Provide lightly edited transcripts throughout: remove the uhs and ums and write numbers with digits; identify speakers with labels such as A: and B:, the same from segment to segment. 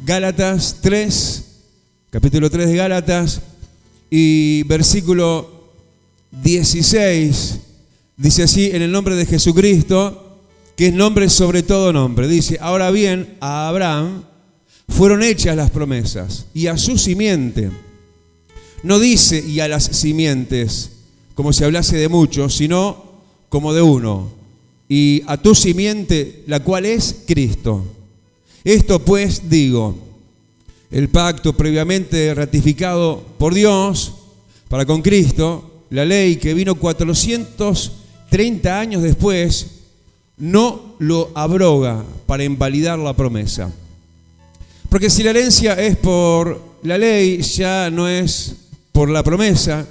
A: Gálatas 3, capítulo 3 de Gálatas y versículo 16, dice así: en el nombre de Jesucristo, que es nombre sobre todo nombre. Dice: ahora bien, a Abraham fueron hechas las promesas y a su simiente. No dice y a las simientes, como si hablase de muchos, sino como de uno. Y a tu simiente, la cual es Cristo. Esto pues digo: el pacto previamente ratificado por Dios para con Cristo, la ley que vino 430 años después, no lo abroga para invalidar la promesa. Porque si la herencia es por la ley, ya no es por la promesa,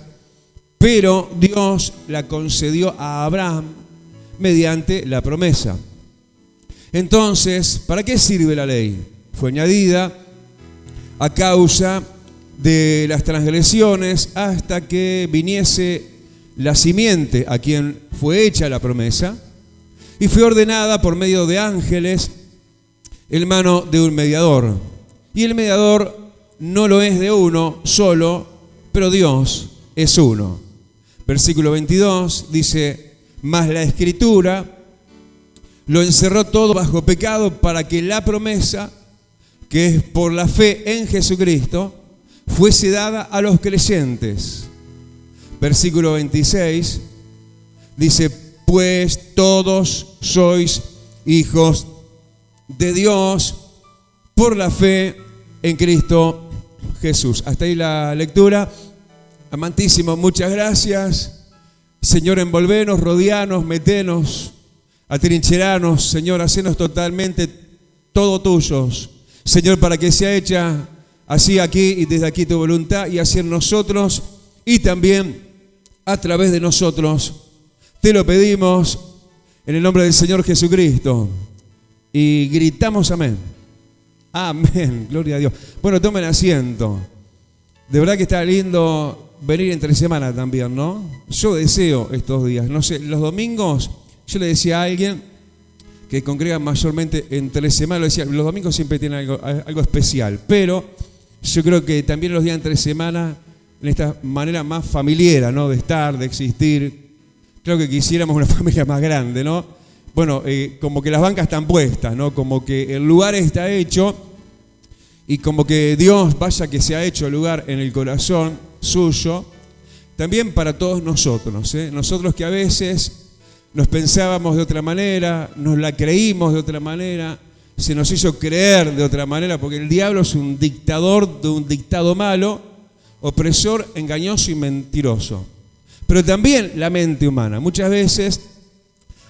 A: pero Dios la concedió a Abraham mediante la promesa. Entonces, ¿para qué sirve la ley? Fue añadida a causa de las transgresiones hasta que viniese la simiente a quien fue hecha la promesa, y fue ordenada por medio de ángeles en mano de un mediador. Y el mediador no lo es de uno solo, pero Dios es uno. Versículo 22 dice: mas la Escritura lo encerró todo bajo pecado para que la promesa, que es por la fe en Jesucristo, fuese dada a los creyentes. Versículo 26 dice: pues todos sois hijos de Dios por la fe en Cristo Jesús. Hasta ahí la lectura. Amantísimo, muchas gracias. Señor, envolvenos, rodeanos, metenos, atrincheranos, Señor, hacenos totalmente todo tuyos, Señor, para que sea hecha así aquí y desde aquí tu voluntad, y así en nosotros y también a través de nosotros. Te lo pedimos en el nombre del Señor Jesucristo y gritamos amén. Amén, gloria a Dios. Bueno, tomen asiento. De verdad que está lindo venir entre semana también, ¿no? Yo deseo estos días, no sé, los domingos. Yo le decía a alguien que congrega mayormente entre semana, le decía, los domingos siempre tienen algo especial, pero yo creo que también los días entre semana, en esta manera más familiar, ¿no?, de estar, de existir, creo que quisiéramos una familia más grande, ¿no? Bueno, como que las bancas están puestas, ¿no? Como que el lugar está hecho y como que Dios vaya que se ha hecho el lugar en el corazón suyo, también para todos nosotros, ¿eh? Nosotros que a veces nos pensábamos de otra manera, nos la creímos de otra manera, se nos hizo creer de otra manera, porque el diablo es un dictador de un dictado malo, opresor, engañoso y mentiroso. Pero también la mente humana, muchas veces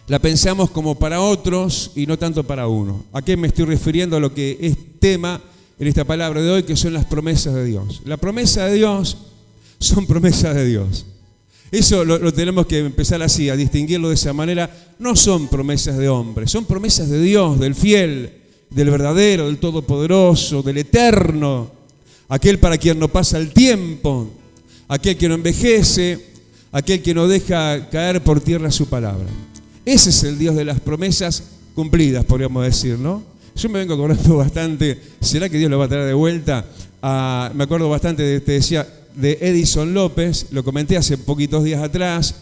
A: la pensamos como para otros y no tanto para uno. ¿A qué me estoy refiriendo? A lo que es tema en esta palabra de hoy, que son las promesas de Dios. La promesa de Dios son promesas de Dios. Eso lo tenemos que empezar así, a distinguirlo de esa manera. No son promesas de hombre, son promesas de Dios, del fiel, del verdadero, del todopoderoso, del eterno, aquel para quien no pasa el tiempo, aquel que no envejece, aquel que no deja caer por tierra su palabra. Ese es el Dios de las promesas cumplidas, podríamos decir, ¿no? Yo me vengo acordando bastante, ¿será que Dios lo va a traer de vuelta? Me acuerdo bastante, te decía, de Edison López, lo comenté hace poquitos días atrás,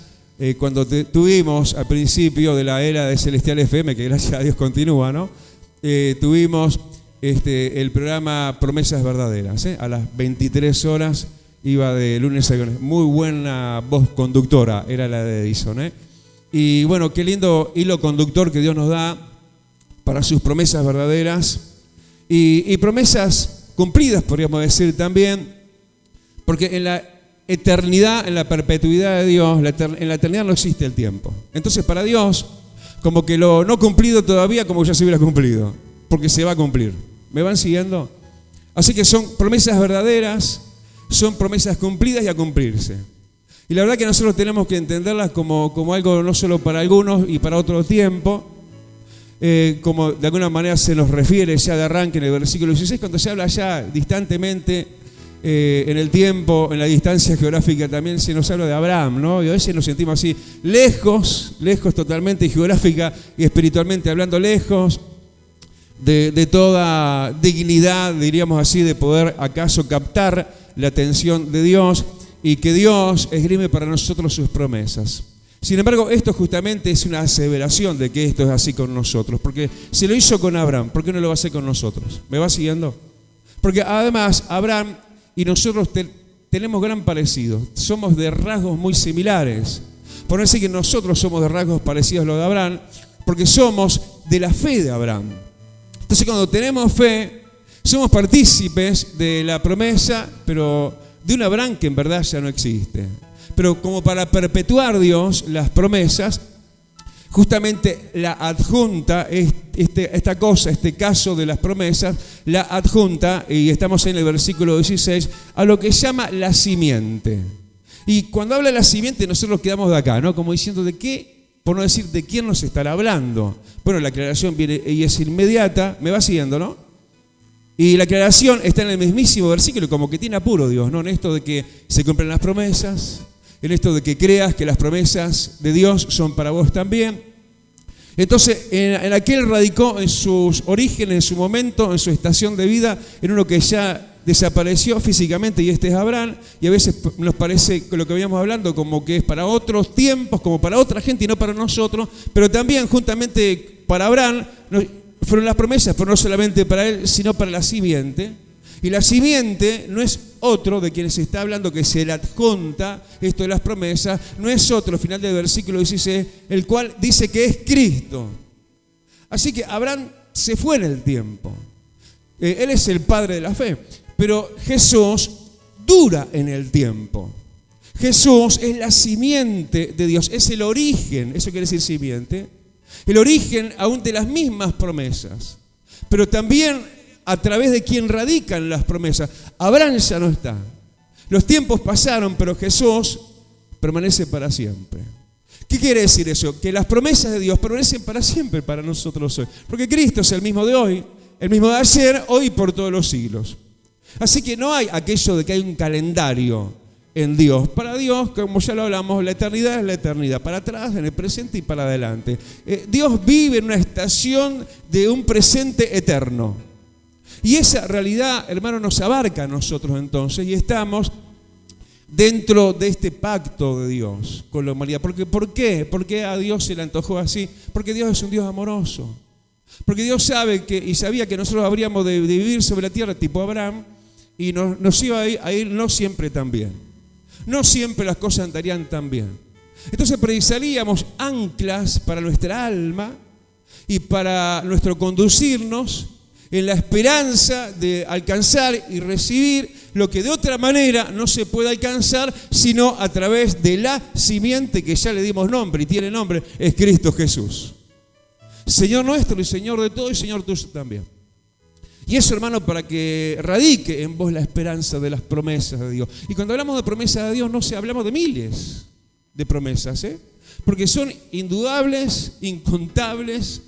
A: cuando tuvimos al principio de la era de Celestial FM, que gracias a Dios continúa, ¿no? Tuvimos el programa Promesas Verdaderas, a las 23 horas, iba de lunes a viernes. Muy buena voz conductora era la de Edison, Y bueno, qué lindo hilo conductor que Dios nos da para sus promesas verdaderas y promesas cumplidas, podríamos decir también. Porque en la eternidad, en la perpetuidad de Dios, en la eternidad no existe el tiempo. Entonces para Dios, como que lo no cumplido todavía, como que ya se hubiera cumplido, porque se va a cumplir. ¿Me van siguiendo? Así que son promesas verdaderas, son promesas cumplidas y a cumplirse. Y la verdad que nosotros tenemos que entenderlas como algo no solo para algunos y para otro tiempo, como de alguna manera se nos refiere ya de arranque en el versículo 16, cuando se habla ya distantemente en el tiempo, en la distancia geográfica también se nos habla de Abraham, ¿no? Y a veces nos sentimos así, lejos totalmente geográfica y espiritualmente hablando, lejos de toda dignidad, diríamos así, de poder acaso captar la atención de Dios y que Dios esgrime para nosotros sus promesas. Sin embargo, esto justamente es una aseveración de que esto es así con nosotros, porque se lo hizo con Abraham, ¿por qué no lo va a hacer con nosotros? ¿Me va siguiendo? Porque además Abraham y nosotros tenemos gran parecido, somos de rasgos muy similares. Por decir que nosotros somos de rasgos parecidos a los de Abraham, porque somos de la fe de Abraham. Entonces cuando tenemos fe, somos partícipes de la promesa, pero de un Abraham que en verdad ya no existe. Pero como para perpetuar Dios las promesas, justamente la adjunta, esta cosa, este caso de las promesas, la adjunta, y estamos en el versículo 16, a lo que llama la simiente. Y cuando habla de la simiente, nosotros quedamos de acá, ¿no? Como diciendo de qué, por no decir de quién nos estará hablando. Bueno, la aclaración viene y es inmediata, me va siguiendo, ¿no? Y la aclaración está en el mismísimo versículo, como que tiene apuro Dios, ¿no? En esto de que se cumplen las promesas, en esto de que creas que las promesas de Dios son para vos también. Entonces, en aquel radicó en sus orígenes, en su momento, en su estación de vida, en uno que ya desapareció físicamente, y este es Abraham, y a veces nos parece lo que habíamos hablando, como que es para otros tiempos, como para otra gente y no para nosotros, pero también juntamente para Abraham fueron las promesas, pero no solamente para él, sino para la simiente. Y la simiente no es otro de quien se está hablando, que se le adjunta esto de las promesas, no es otro, al final del versículo 16, el cual dice que es Cristo. Así que Abraham se fue en el tiempo. Él es el padre de la fe, pero Jesús dura en el tiempo. Jesús es la simiente de Dios, es el origen, eso quiere decir simiente, el origen aún de las mismas promesas, pero también a través de quien radican las promesas. Abraham ya no está. Los tiempos pasaron, pero Jesús permanece para siempre. ¿Qué quiere decir eso? Que las promesas de Dios permanecen para siempre para nosotros hoy. Porque Cristo es el mismo de hoy, el mismo de ayer, hoy y por todos los siglos. Así que no hay aquello de que hay un calendario en Dios. Para Dios, como ya lo hablamos, la eternidad es la eternidad. Para atrás, en el presente y para adelante. Dios vive en una estación de un presente eterno. Y esa realidad, hermano, nos abarca a nosotros entonces, y estamos dentro de este pacto de Dios con la humanidad. ¿Por qué? ¿Por qué a Dios se le antojó así? Porque Dios es un Dios amoroso. Porque Dios sabe y sabía que nosotros habríamos de vivir sobre la tierra tipo Abraham, y nos iba a ir no siempre tan bien. No siempre las cosas andarían tan bien. Entonces precisaríamos anclas para nuestra alma y para nuestro conducirnos en la esperanza de alcanzar y recibir lo que de otra manera no se puede alcanzar, sino a través de la simiente que ya le dimos nombre, y tiene nombre, es Cristo Jesús. Señor nuestro y Señor de todo, y Señor tuyo también. Y eso, hermano, para que radique en vos la esperanza de las promesas de Dios. Y cuando hablamos de promesas de Dios, no sé, hablamos de miles de promesas, porque son indudables, incontables,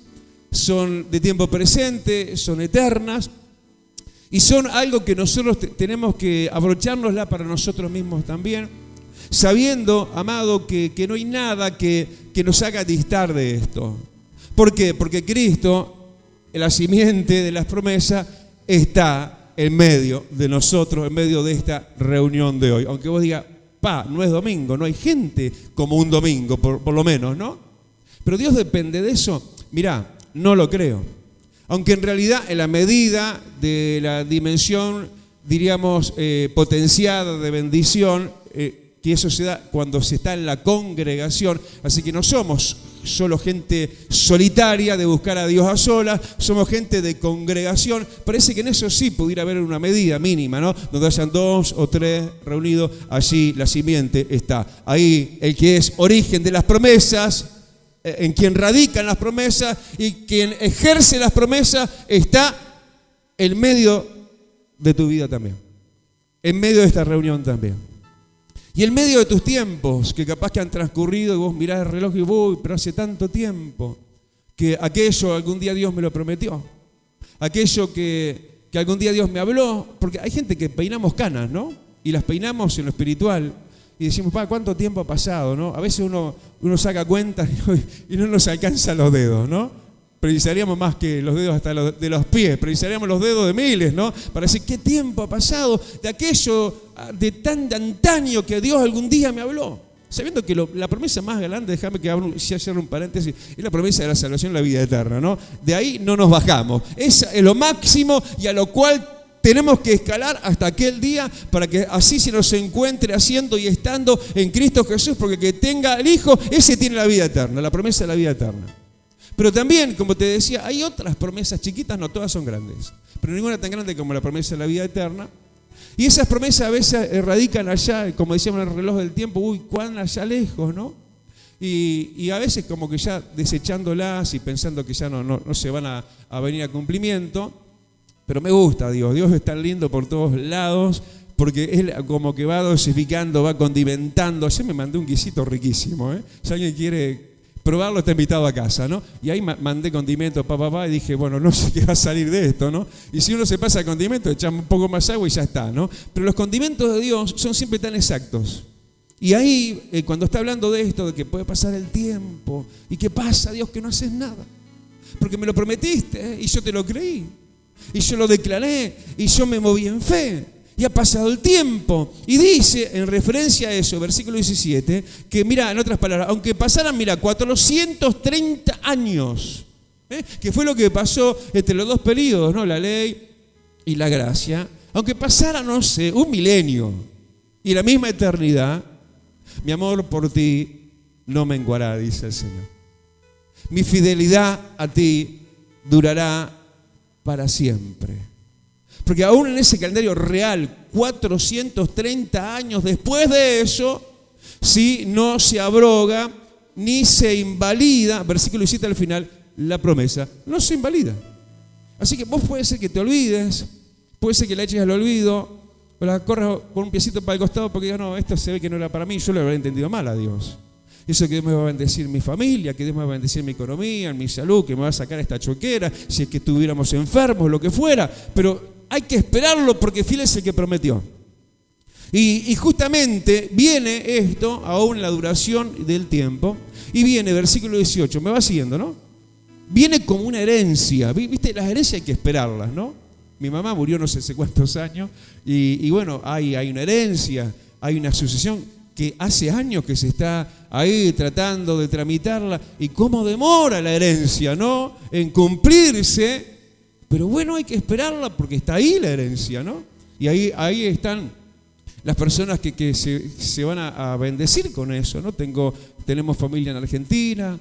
A: son de tiempo presente, son eternas, y son algo que nosotros tenemos que abrocharnosla para nosotros mismos también, sabiendo, amado, que no hay nada que nos haga distar de esto. ¿Por qué? Porque Cristo, la simiente de las promesas, está en medio de nosotros, en medio de esta reunión de hoy. Aunque vos digas, no es domingo, no hay gente como un domingo, por lo menos, ¿no? Pero Dios depende de eso. Mirá, no lo creo. Aunque en realidad en la medida de la dimensión, diríamos, potenciada de bendición, que eso se da cuando se está en la congregación. Así que no somos solo gente solitaria de buscar a Dios a solas, somos gente de congregación. Parece que en eso sí pudiera haber una medida mínima, ¿no? Donde hayan 2 o 3 reunidos, allí la simiente está. Ahí el que es origen de las promesas, en quien radican las promesas y quien ejerce las promesas, está en medio de tu vida también, en medio de esta reunión también, y en medio de tus tiempos que capaz que han transcurrido, y vos mirás el reloj y pero hace tanto tiempo que aquello algún día Dios me lo prometió, aquello que que algún día Dios me habló, porque hay gente que peinamos canas, ¿no? Y las peinamos en lo espiritual y decimos, ¿cuánto tiempo ha pasado, no? A veces uno saca cuentas y no nos alcanzan los dedos, ¿no? Precisaríamos más que los dedos hasta de los pies, precisaríamos los dedos de miles, ¿no? Para decir, ¿qué tiempo ha pasado de aquello de tan de antaño que Dios algún día me habló? Sabiendo que la promesa más grande, déjame que hacer un paréntesis, es la promesa de la salvación y la vida eterna, ¿no? De ahí no nos bajamos. Esa es lo máximo y a lo cual tenemos que escalar hasta aquel día para que así se nos encuentre haciendo y estando en Cristo Jesús, porque el que tenga el Hijo, ese tiene la vida eterna, la promesa de la vida eterna. Pero también, como te decía, hay otras promesas chiquitas, no todas son grandes, pero ninguna tan grande como la promesa de la vida eterna. Y esas promesas a veces radican allá, como decíamos en el reloj del tiempo, cuán allá lejos, ¿no? Y a veces como que ya desechándolas y pensando que ya no se van a venir a cumplimiento. Pero me gusta Dios es tan lindo por todos lados, porque Él como que va dosificando, va condimentando. Ayer me mandé un guisito riquísimo, ¿eh? Si alguien quiere probarlo, está invitado a casa, ¿no? Y ahí mandé condimentos, y dije, bueno, no sé qué va a salir de esto, ¿no? Y si uno se pasa a condimentos, echamos un poco más agua y ya está, ¿no? Pero los condimentos de Dios son siempre tan exactos. Y ahí, cuando está hablando de esto, de que puede pasar el tiempo, ¿y qué pasa, Dios, que no haces nada? Porque me lo prometiste, y yo te lo creí, y yo lo declaré, y yo me moví en fe. Y ha pasado el tiempo. Y dice, en referencia a eso, versículo 17, que mira, en otras palabras, aunque pasaran, 430 años, que fue lo que pasó entre los dos períodos, ¿no? La ley y la gracia, aunque pasara, no sé, un milenio y la misma eternidad, mi amor por ti no menguará, dice el Señor. Mi fidelidad a ti durará para siempre. Porque aún en ese calendario real, 430 años después de eso, si no se abroga ni se invalida, versículo 17 al final, la promesa no se invalida. Así que vos puede ser que te olvides, puede ser que la eches al olvido, o la corras con un piecito para el costado porque digas, no, esto se ve que no era para mí, yo lo habré entendido mal a Dios. Eso que Dios me va a bendecir mi familia, que Dios me va a bendecir mi economía, mi salud, que me va a sacar esta choquera, si es que estuviéramos enfermos, lo que fuera, pero hay que esperarlo porque fiel es el que prometió. Y justamente viene esto, aún la duración del tiempo, y viene, versículo 18, me va siguiendo, ¿no? Viene como una herencia, ¿viste? Las herencias hay que esperarlas, ¿no? Mi mamá murió no sé hace cuántos años, y bueno, hay una herencia, hay una sucesión que hace años que se está ahí tratando de tramitarla, y cómo demora la herencia, ¿no? En cumplirse. Pero bueno, hay que esperarla porque está ahí la herencia, ¿no? Y ahí están las personas que se van a bendecir con eso, ¿no? Tenemos familia en Argentina,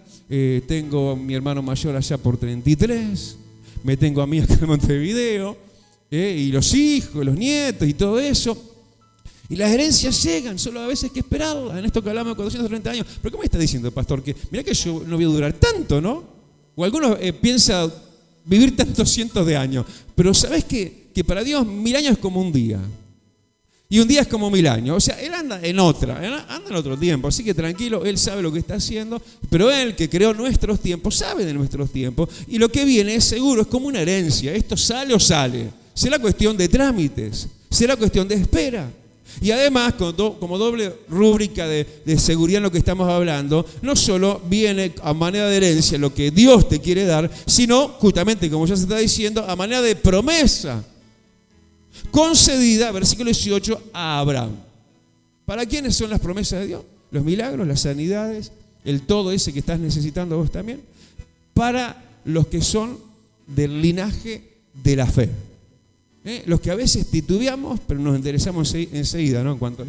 A: tengo a mi hermano mayor allá por 33, me tengo a mí acá en Montevideo, y los hijos, los nietos y todo eso. Y las herencias llegan, solo a veces hay que esperarlas. En esto que hablamos de 430 años. Pero ¿cómo está diciendo, pastor? Que mirá que yo no voy a durar tanto, ¿no? O algunos piensan vivir tantos cientos de años. Pero ¿sabés qué? Que para Dios 1000 años es como un día. Y un día es como 1000 años. O sea, Él anda en otro tiempo. Así que tranquilo, Él sabe lo que está haciendo. Pero Él, que creó nuestros tiempos, sabe de nuestros tiempos. Y lo que viene es seguro, es como una herencia. Esto sale o sale. Será cuestión de trámites. Será cuestión de espera. Y además, como doble rúbrica de seguridad en lo que estamos hablando, no solo viene a manera de herencia lo que Dios te quiere dar, sino, justamente como ya se está diciendo, a manera de promesa concedida, versículo 18, a Abraham. ¿Para quiénes son las promesas de Dios? Los milagros, las sanidades, el todo ese que estás necesitando vos también. Para los que son del linaje de la fe. Los que a veces titubeamos, pero nos interesamos enseguida, ¿no? En cuanto a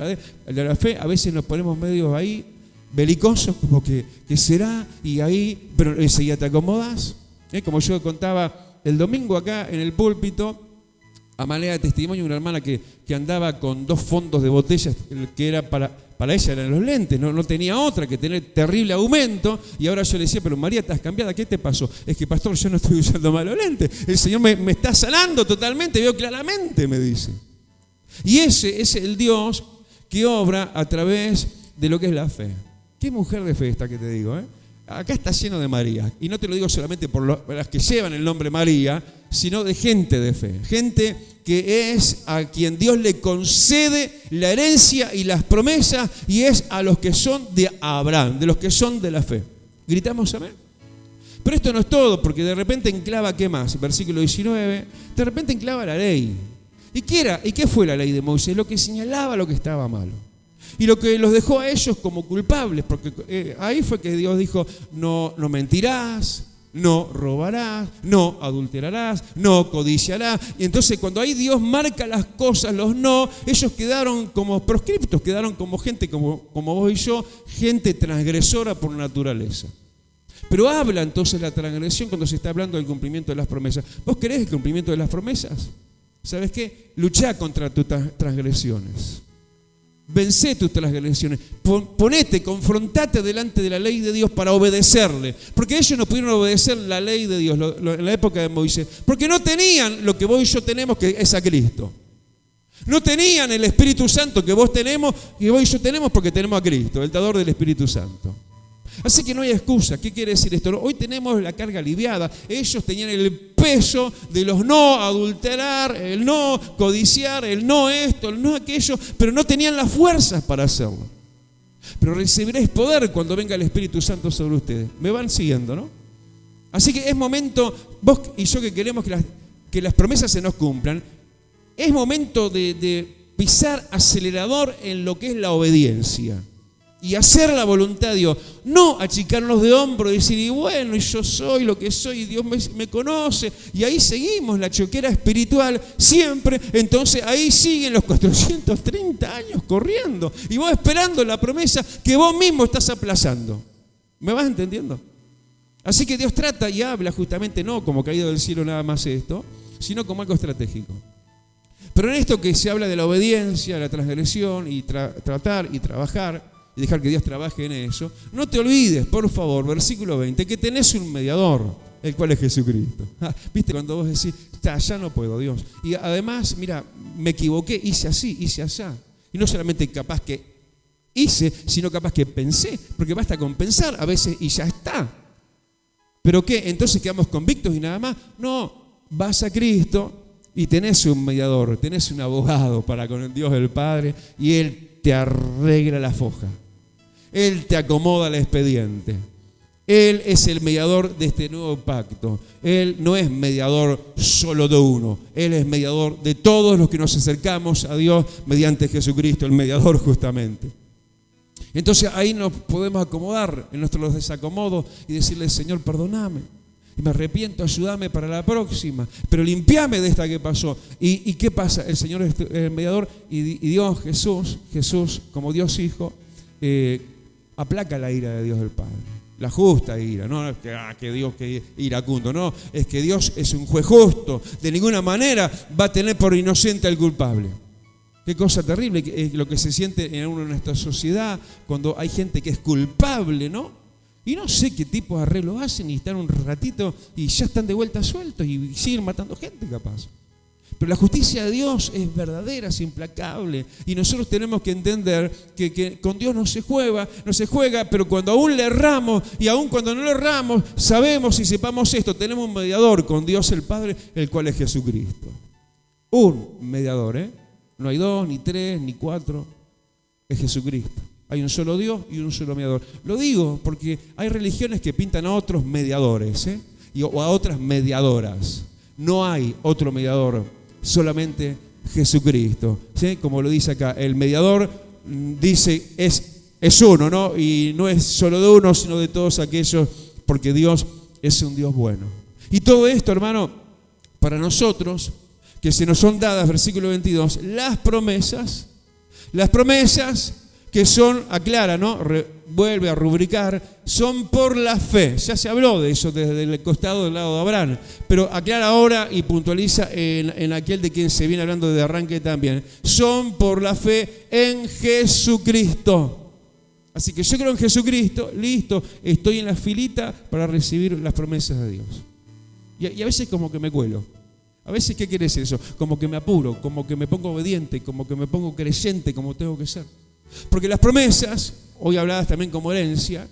A: la fe, a veces nos ponemos medio ahí, belicosos, como que será, y ahí, pero enseguida te acomodás. Como yo contaba el domingo acá en el púlpito, a manera de testimonio, una hermana que andaba con 2 fondos de botellas, que era para ella eran los lentes, no tenía otra que tener terrible aumento, y ahora yo le decía, pero María, ¿estás cambiada? ¿Qué te pasó? Es que, pastor, yo no estoy usando mal los lentes, el Señor me está sanando totalmente, veo claramente, me dice. Y ese es el Dios que obra a través de lo que es la fe. Qué mujer de fe esta que te digo, Acá está lleno de María, y no te lo digo solamente por las que llevan el nombre María, sino de gente de fe. Gente que es a quien Dios le concede la herencia y las promesas, y es a los que son de Abraham, de los que son de la fe. ¿Gritamos amén? Pero esto no es todo, porque de repente enclava, ¿qué más? Versículo 19, de repente enclava la ley. ¿Y qué era? ¿Y qué fue la ley de Moisés? Lo que señalaba lo que estaba malo. Y lo que los dejó a ellos como culpables, porque ahí fue que Dios dijo, no mentirás, no robarás, no adulterarás, no codiciarás. Y entonces cuando ahí Dios marca las cosas, los no, ellos quedaron como proscriptos, quedaron como gente como vos y yo, gente transgresora por naturaleza. Pero habla entonces la transgresión cuando se está hablando del cumplimiento de las promesas. ¿Vos querés el cumplimiento de las promesas? ¿Sabes qué? Luchá contra tus transgresiones. Vencé tus transgresiones. Ponete, confrontate delante de la ley de Dios para obedecerle. Porque ellos no pudieron obedecer la ley de Dios en la época de Moisés. Porque no tenían lo que vos y yo tenemos, que es a Cristo. No tenían el Espíritu Santo que vos tenemos, que vos y yo tenemos, porque tenemos a Cristo, el dador del Espíritu Santo. Así que no hay excusa. ¿Qué quiere decir esto? Hoy tenemos la carga aliviada. Ellos tenían el peso de los no adulterar, el no codiciar, el no esto, el no aquello, pero no tenían las fuerzas para hacerlo. Pero recibiréis poder cuando venga el Espíritu Santo sobre ustedes. Me van siguiendo, ¿no? Así que es momento, vos y yo que queremos que las promesas se nos cumplan, es momento de pisar acelerador en lo que es la obediencia. Y hacer la voluntad de Dios, no achicarnos de hombro y decir, y bueno, y yo soy lo que soy, y Dios me conoce, y ahí seguimos la choquera espiritual siempre. Entonces ahí siguen los 430 años corriendo, y vos esperando la promesa que vos mismo estás aplazando. ¿Me vas entendiendo? Así que Dios trata y habla justamente, no como caído del cielo nada más esto, sino como algo estratégico. Pero en esto que se habla de la obediencia, la transgresión, y tratar y trabajar, y dejar que Dios trabaje en eso, no te olvides, por favor, versículo 20, que tenés un mediador, el cual es Jesucristo. ¿Viste? Cuando vos decís, ya no puedo, Dios. Y además, mira, me equivoqué, hice así, hice allá. Y no solamente capaz que hice, sino capaz que pensé, porque basta con pensar a veces y ya está. ¿Pero qué? Entonces quedamos convictos y nada más. No, vas a Cristo y tenés un mediador, tenés un abogado para con el Dios el Padre, y Él te arregla la foja. Él te acomoda el expediente. Él es el mediador de este nuevo pacto. Él no es mediador solo de uno. Él es mediador de todos los que nos acercamos a Dios mediante Jesucristo, el mediador justamente. Entonces ahí nos podemos acomodar en nuestros desacomodos y decirle, Señor, perdóname. Y me arrepiento, ayúdame para la próxima. Pero limpiame de esta que pasó. ¿Y qué pasa? El Señor es el mediador, y Dios, Jesús, como Dios Hijo, aplaca la ira de Dios el Padre. La justa ira, no es que Dios que iracundo, no, es que Dios es un juez justo. De ninguna manera va a tener por inocente al culpable. Qué cosa terrible es lo que se siente en nuestra sociedad cuando hay gente que es culpable, ¿no? Y no sé qué tipo de arreglo hacen, y están un ratito y ya están de vuelta sueltos y siguen matando gente capaz. Pero la justicia de Dios es verdadera, es implacable, y nosotros tenemos que entender que con Dios no se juega, pero cuando aún le erramos, y aún cuando no le erramos, sabemos y sepamos esto, tenemos un mediador con Dios el Padre, el cual es Jesucristo. Un mediador, no hay dos, ni tres, ni cuatro, es Jesucristo. Hay un solo Dios y un solo mediador. Lo digo porque hay religiones que pintan a otros mediadores, o a otras mediadoras. No hay otro mediador, solamente Jesucristo. ¿Sí? Como lo dice acá, el mediador dice es uno, ¿no? Y no es solo de uno, sino de todos aquellos, porque Dios es un Dios bueno. Y todo esto, hermano, para nosotros, que se nos son dadas, versículo 22, las promesas que son, aclara, ¿no? Vuelve a rubricar, son por la fe. Ya se habló de eso desde el costado del lado de Abraham, pero aclara ahora y puntualiza en aquel de quien se viene hablando de arranque también. Son por la fe en Jesucristo. Así que yo creo en Jesucristo, listo, estoy en la filita para recibir las promesas de Dios. Y a veces como que me cuelo. A veces, ¿qué quiere decir eso? Como que me apuro, como que me pongo obediente, como que me pongo creyente, como tengo que ser. Porque las promesas, hoy habladas también como herencia,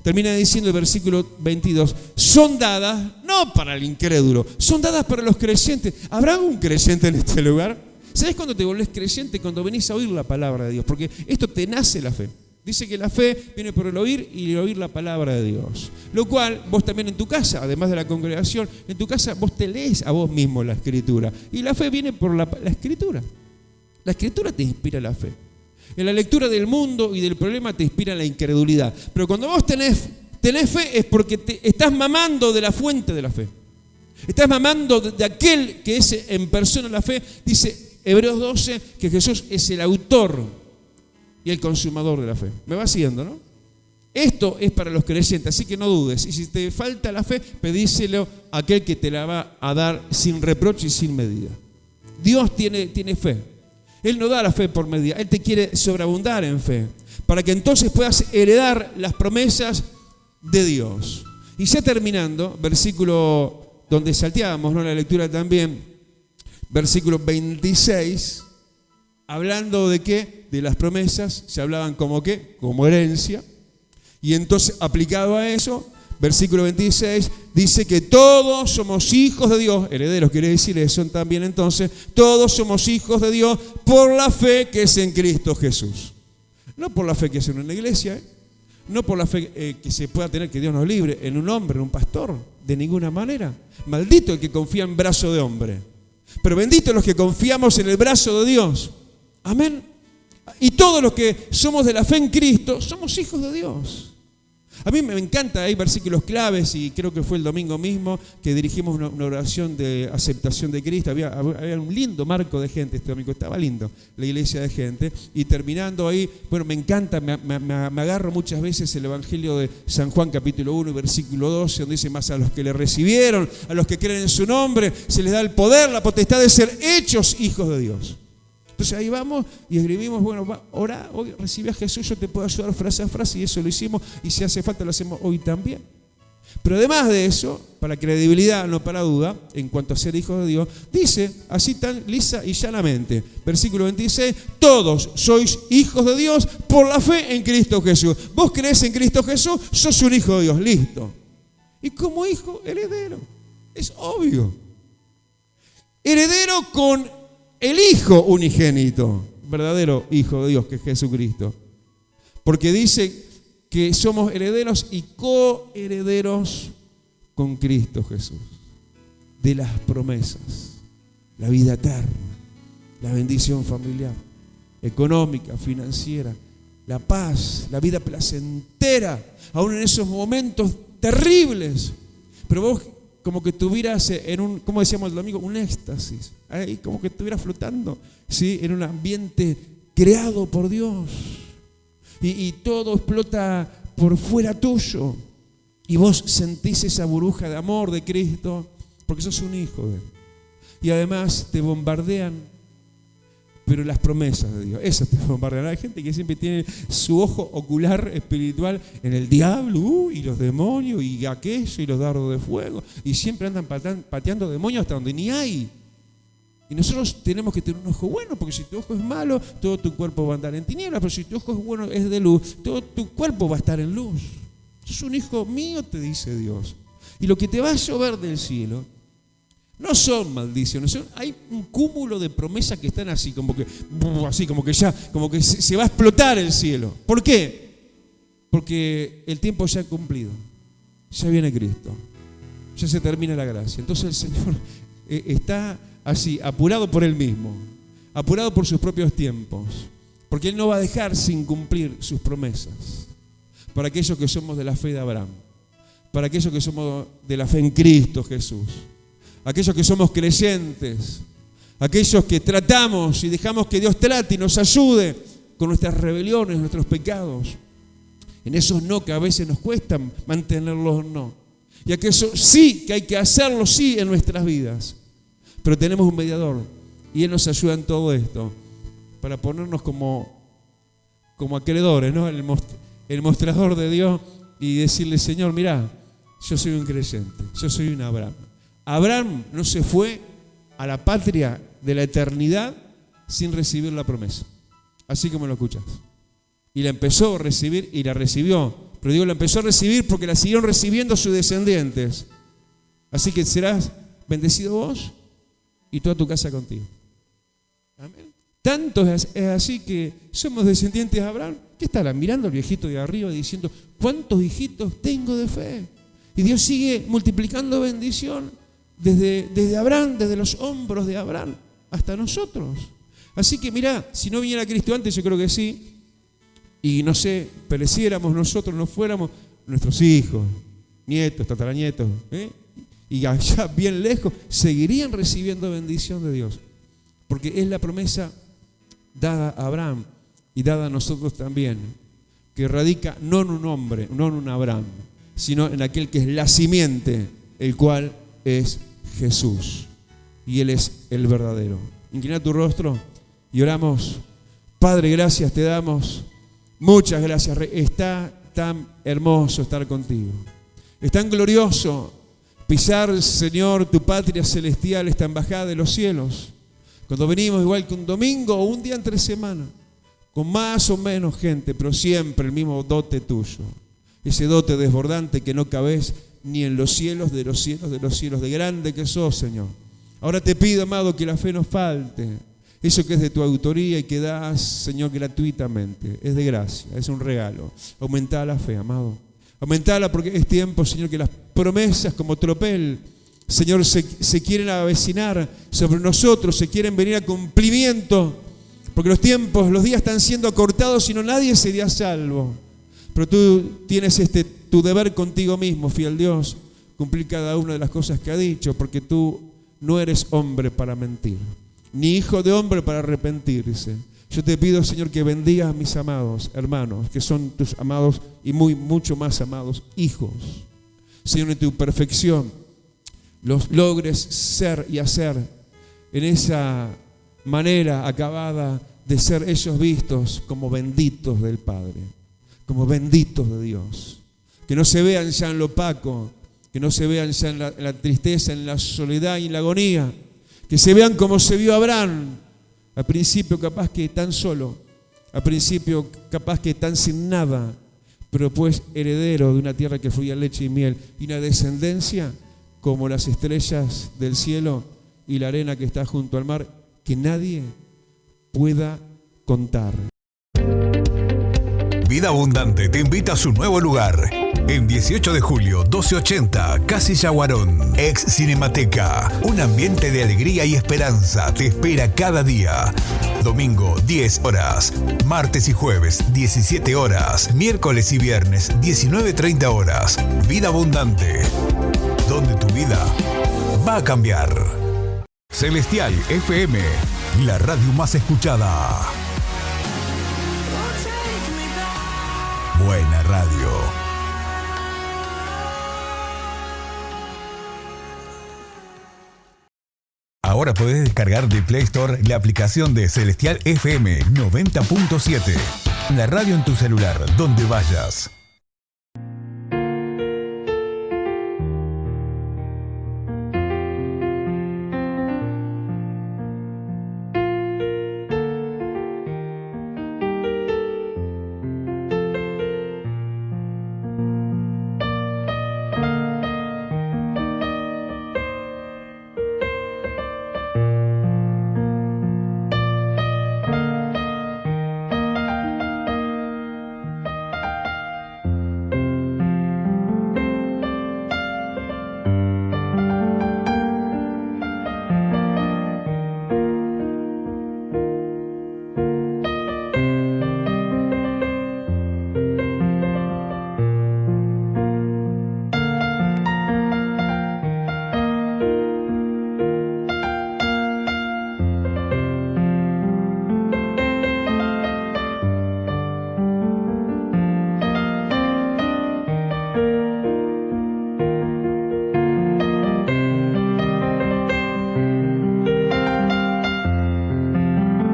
A: termina diciendo el versículo 22, son dadas no no para el incrédulo, son dadas para los creyentes. ¿Habrá un creyente en este lugar? ¿Sabes cuándo te volvés creyente? Cuando venís a oír la palabra de Dios, porque esto te nace la fe. Dice que la fe viene por el oír y el oír la palabra de Dios. Lo cual, vos también en tu casa, además de la congregación, en tu casa vos te lees a vos mismo la Escritura. Y la fe viene por la Escritura. La Escritura te inspira la fe. En la lectura del mundo y del problema te inspira la incredulidad. Pero cuando vos tenés fe es porque te estás mamando de la fuente de la fe. Estás mamando de aquel que es en persona la fe. Dice Hebreos 12 que Jesús es el autor y el consumador de la fe. ¿Me va siguiendo, no? Esto es para los creyentes, así que no dudes. Y si te falta la fe, pedíselo a aquel que te la va a dar sin reproche y sin medida. Dios tiene fe. Él no da la fe por medida. Él te quiere sobreabundar en fe, para que entonces puedas heredar las promesas de Dios. Y ya terminando, versículo donde salteábamos, ¿no? La lectura también, versículo 26, hablando de qué, de las promesas, se hablaban como qué, como herencia. Y entonces, aplicado a eso, versículo 26, dice que todos somos hijos de Dios, herederos quiere decir eso también entonces, todos somos hijos de Dios por la fe que es en Cristo Jesús. No por la fe que es en una iglesia, no por la fe que se pueda tener, que Dios nos libre, en un hombre, en un pastor, de ninguna manera. Maldito el que confía en brazo de hombre, pero bendito los que confiamos en el brazo de Dios. Amén. Y todos los que somos de la fe en Cristo somos hijos de Dios. A mí me encanta, hay versículos claves y creo que fue el domingo mismo que dirigimos una oración de aceptación de Cristo. Había un lindo marco de gente este domingo, estaba lindo la iglesia de gente. Y terminando ahí, bueno, me encanta, me agarro muchas veces el Evangelio de San Juan capítulo 1 versículo 12, donde dice: más a los que le recibieron, a los que creen en su nombre, se les da el poder, la potestad de ser hechos hijos de Dios. Entonces ahí vamos y escribimos, bueno, orá, hoy recibe a Jesús, yo te puedo ayudar frase a frase, y eso lo hicimos, y si hace falta lo hacemos hoy también. Pero además de eso, para credibilidad, no para duda, en cuanto a ser hijos de Dios, dice así tan lisa y llanamente, versículo 26, todos sois hijos de Dios por la fe en Cristo Jesús. Vos creés en Cristo Jesús, sos un hijo de Dios, listo. Y como hijo, heredero, es obvio. Heredero con el Hijo unigénito, verdadero Hijo de Dios, que es Jesucristo. Porque dice que somos herederos y coherederos con Cristo Jesús. De las promesas, la vida eterna, la bendición familiar, económica, financiera, la paz, la vida placentera, aún en esos momentos terribles. Pero vos como que estuvieras en un, como decíamos el domingo, un éxtasis, ahí como que estuvieras flotando, ¿sí? En un ambiente creado por Dios, y todo explota por fuera tuyo, y vos sentís esa burbuja de amor de Cristo, porque sos un hijo de Él, y además te bombardean, pero las promesas de Dios, esas te bombardean. Hay gente que siempre tiene su ojo ocular espiritual en el diablo, y los demonios, y aquello, y los dardos de fuego, y siempre andan pateando demonios hasta donde ni hay. Y nosotros tenemos que tener un ojo bueno, porque si tu ojo es malo, todo tu cuerpo va a andar en tinieblas, pero si tu ojo es bueno, es de luz, todo tu cuerpo va a estar en luz. Sos un hijo mío, te dice Dios. Y lo que te va a llover del cielo no son maldiciones, hay un cúmulo de promesas que están así como que ya, como que se va a explotar el cielo. ¿Por qué? Porque el tiempo ya ha cumplido, ya viene Cristo, ya se termina la gracia. Entonces el Señor está así, apurado por Él mismo, apurado por sus propios tiempos, porque Él no va a dejar sin cumplir sus promesas para aquellos que somos de la fe de Abraham, para aquellos que somos de la fe en Cristo Jesús, aquellos que somos creyentes, aquellos que tratamos y dejamos que Dios trate y nos ayude con nuestras rebeliones, nuestros pecados, en esos no que a veces nos cuestan mantenerlos no, y aquellos sí que hay que hacerlo sí en nuestras vidas, pero tenemos un mediador y Él nos ayuda en todo esto para ponernos como acreedores, ¿no? El mostrador de Dios, y decirle: Señor, mirá, yo soy un creyente, yo soy un Abraham. Abraham no se fue a la patria de la eternidad sin recibir la promesa, así como lo escuchas. Y la empezó a recibir y la recibió, pero digo, la empezó a recibir porque la siguieron recibiendo sus descendientes Así que serás bendecido vos y toda tu casa contigo. Amén. Tanto es así que somos descendientes de Abraham. ¿Qué estarán mirando al viejito de arriba diciendo, cuántos hijitos tengo de fe? Y Dios sigue multiplicando bendición desde Abraham, desde los hombros de Abraham hasta nosotros. Así que mirá, si no viniera Cristo antes, yo creo que sí, y no sé, pereciéramos nosotros, no fuéramos, nuestros hijos, nietos, tataranietos, y allá bien lejos, seguirían recibiendo bendición de Dios. Porque es la promesa dada a Abraham y dada a nosotros también, que radica no en un hombre, no en un Abraham, sino en aquel que es la simiente, el cual es Jesús. Y Él es el verdadero. Inclina tu rostro y oramos. Padre, gracias te damos. Muchas gracias. Está tan hermoso estar contigo. Es tan glorioso pisar, Señor, tu patria celestial, esta embajada de los cielos. Cuando venimos igual que un domingo o un día entre semana, con más o menos gente, pero siempre el mismo dote tuyo. Ese dote desbordante que no cabes ni en los cielos de los cielos de los cielos, de grande que sos, Señor. Ahora te pido, amado, que la fe no falte. Eso que es de tu autoría y que das, Señor, gratuitamente. Es de gracia, es un regalo. Aumentá la fe, amado. Aumentala porque es tiempo, Señor, que las promesas como tropel, Señor, se quieren avecinar sobre nosotros, se quieren venir a cumplimiento. Porque los tiempos, los días están siendo acortados y no nadie sería salvo. Pero tú tienes tu deber contigo mismo, fiel Dios, cumplir cada una de las cosas que ha dicho, porque tú no eres hombre para mentir, ni hijo de hombre para arrepentirse. Yo te pido, Señor, que bendigas a mis amados hermanos, que son tus amados y mucho más amados hijos. Señor, en tu perfección, los logres ser y hacer en esa manera acabada de ser ellos vistos como benditos del Padre, como benditos de Dios. Que no se vean ya en lo opaco, que no se vean ya en la tristeza, en la soledad y en la agonía. Que se vean como se vio Abraham, al principio capaz que tan solo, al principio capaz que tan sin nada, pero pues heredero de una tierra que fluía leche y miel, y una descendencia como las estrellas del cielo y la arena que está junto al mar, que nadie pueda contar.
B: Vida Abundante te invita a su nuevo lugar. En 18 de julio, 1280, Casilla Guarón, ex Cinemateca. Un ambiente de alegría y esperanza te espera cada día. Domingo, 10 horas. Martes y jueves, 17 horas. Miércoles y viernes, 19:30 horas. Vida Abundante, donde tu vida va a cambiar. Celestial FM, la radio más escuchada. Buena radio. Ahora podés descargar de Play Store la aplicación de Celestial FM 90.7. La radio en tu celular, donde vayas.